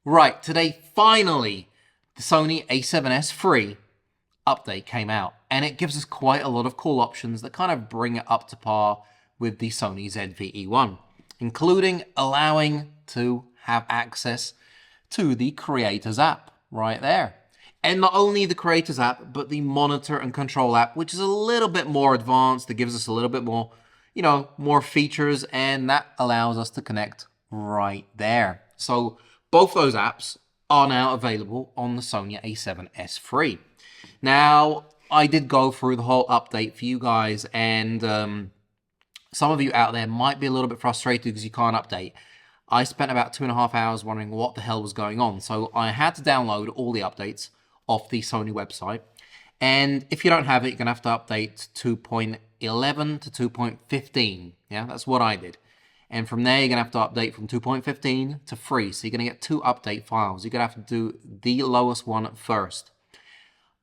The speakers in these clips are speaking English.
Right, today finally the Sony A7S III update came out, and it gives us quite a lot of cool options that kind of bring it up to par with the Sony ZV-E1, including allowing to have access to the Creators app right there. And not only the Creators app, but the Monitor and Control app, which is a little bit more advanced. That gives us a little bit more, more features, and that allows us to connect right there. So both those apps are now available on the Sony A7S III. Now, I did go through the whole update for you guys, and some of you out there might be a little bit frustrated because you can't update. I spent about 2.5 hours wondering what the hell was going on. So I had to download all the updates off the Sony website. And if you don't have it, you're going to have to update 2.11 to 2.15. Yeah, that's what I did. And from there, you're going to have to update from 2.15 to 3. So you're going to get 2 update files. You're going to have to do the lowest one first.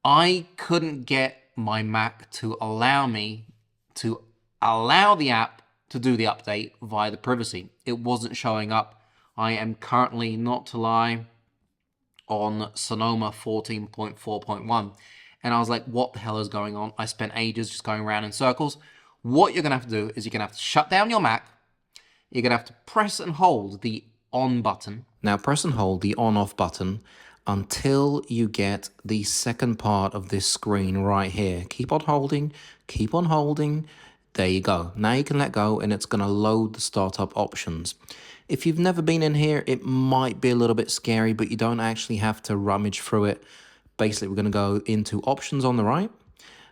I couldn't get my Mac to allow me to allow the app to do the update via the privacy. It wasn't showing up. I am currently, not to lie, on Sonoma 14.4.1. And I was like, what the hell is going on? I spent ages just going around in circles. What you're going to have to do is you're going to have to shut down your Mac. You're going to have to press and hold the on button. Now press and hold the on-off button until you get the second part of this screen right here. Keep on holding, keep on holding. There you go. Now you can let go and it's going to load the startup options. If you've never been in here, it might be a little bit scary, but you don't actually have to rummage through it. Basically, we're going to go into options on the right.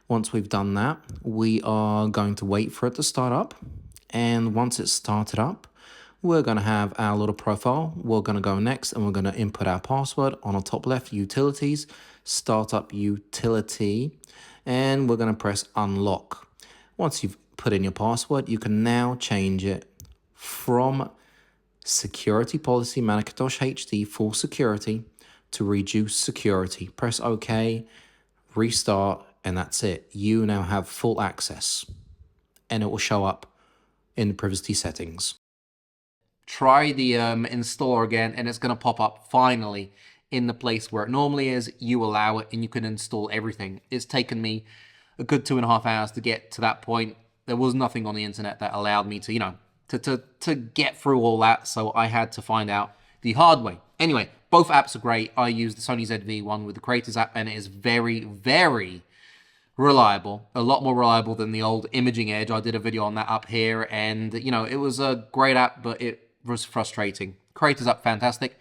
Once we've done that, we are going to wait for it to start up. And once it's started up, we're going to have our little profile. We're going to go next and we're going to input our password on the top left, utilities, startup utility, and we're going to press unlock. Once you've put in your password, you can now change it from security policy Macintosh HD full security to reduce security. Press OK, restart, and that's it. You now have full access, and it will show up in the privacy settings. Try the installer again, and it's going to pop up finally in the place where it normally is. You allow it, and you can install everything. It's taken me a good 2.5 hours to get to that point. There was nothing on the internet that allowed me to, to get through all that, so I had to find out the hard way. Anyway, both apps are great. I use the Sony ZV-1 with the Creators app, and it is very, very reliable. A lot more reliable than the old Imaging Edge. I did a video on that up here, and, it was a great app, but it was frustrating. Creators app, fantastic.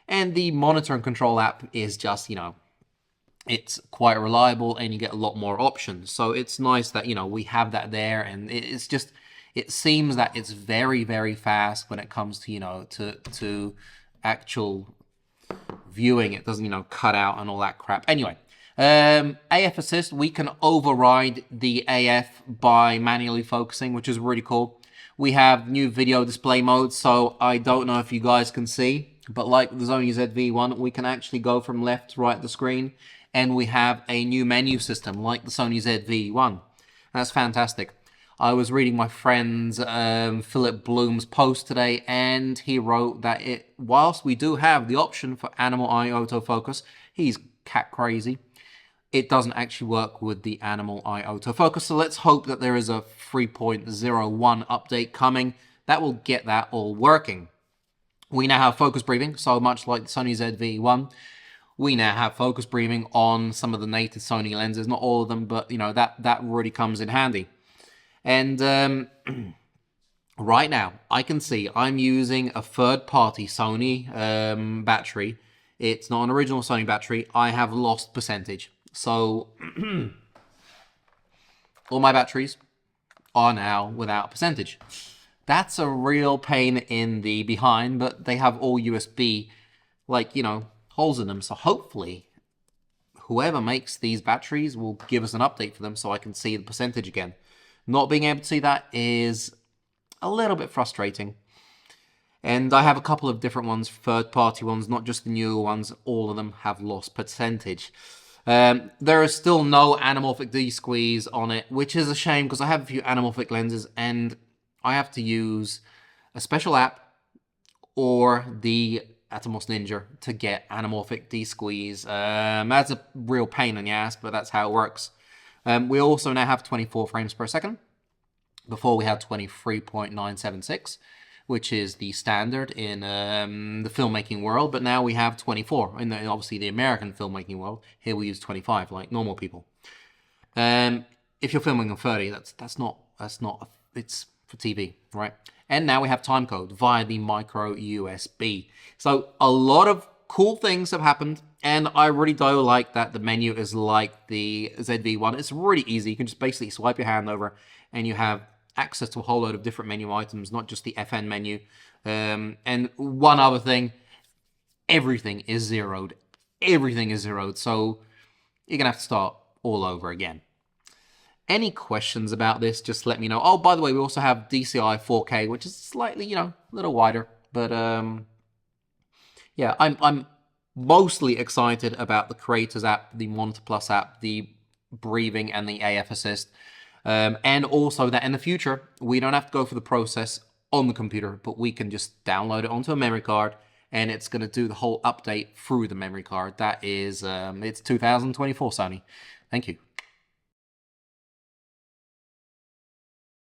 And the Monitor and Control app is just, it's quite reliable and you get a lot more options. So it's nice that, we have that there, and it's just, it seems that it's very, very fast when it comes to, to actual viewing. It doesn't, cut out and all that crap. Anyway, AF Assist, we can override the AF by manually focusing, which is really cool. We have new video display mode, so I don't know if you guys can see, but like the Sony ZV-1, we can actually go from left to right of the screen, and we have a new menu system like the Sony ZV-1. That's fantastic. I was reading my friend's Philip Bloom's post today, and he wrote that whilst we do have the option for animal eye autofocus, he's cat crazy, it doesn't actually work with the animal eye autofocus. So let's hope that there is a 3.01 update coming that will get that all working. We now have focus breathing, so much like the Sony ZV-1. We now have focus breathing on some of the native Sony lenses, not all of them, but that really comes in handy. And right now, I can see I'm using a third-party Sony battery. It's not an original Sony battery. I have lost percentage. So all my batteries are now without percentage. That's a real pain in the behind, but they have all USB, holes in them. So hopefully, whoever makes these batteries will give us an update for them so I can see the percentage again. Not being able to see that is a little bit frustrating. And I have a couple of different ones, third-party ones, not just the newer ones. All of them have lost percentage. There is still no anamorphic D-squeeze on it, which is a shame because I have a few anamorphic lenses and I have to use a special app or the Atomos Ninja to get anamorphic D-squeeze. That's a real pain in the ass, but that's how it works. We also now have 24 frames per second. Before we had 23.976, which is the standard in the filmmaking world, but now we have 24 in obviously the American filmmaking world. Here we use 25, like normal people. If you're filming on 30, that's not it's for TV, right? And now we have timecode via the micro USB. So a lot of cool things have happened, and I really do like that the menu is like the ZV-1. It's really easy. You can just basically swipe your hand over, and you have access to a whole load of different menu items, not just the FN menu. And one other thing, everything is zeroed. Everything is zeroed, so you're going to have to start all over again. Any questions about this, just let me know. Oh, by the way, we also have DCI 4K, which is slightly, a little wider. But, yeah, I'm mostly excited about the Creators app, the Monitor Plus app, the Breathing, and the AF Assist. And also that in the future, we don't have to go through the process on the computer, but we can just download it onto a memory card, and it's going to do the whole update through the memory card. That is, it's 2024, Sony. Thank you.